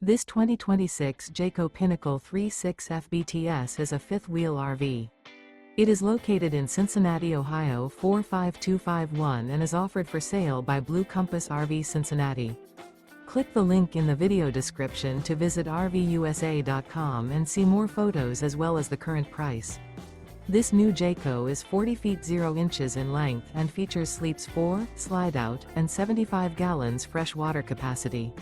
This 2026 Jayco Pinnacle 36 FBTS is a fifth-wheel RV. It is located in Cincinnati, Ohio 45251 and is offered for sale by Blue Compass RV Cincinnati. Click the link in the video description to visit RVUSA.com and see more photos as well as the current price. This new Jayco is 40 feet 0 inches in length and features sleeps 4, slide-out, and 75 gallons fresh water capacity.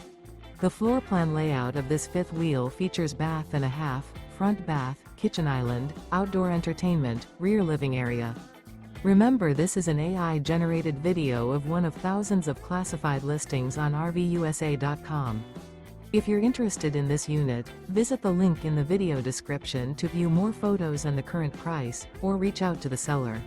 The floor plan layout of this fifth wheel features bath and a half, front bath, kitchen island, outdoor entertainment, rear living area. Remember, this is an AI-generated video of one of thousands of classified listings on RVUSA.com. If you're interested in this unit, visit the link in the video description to view more photos and the current price, or reach out to the seller.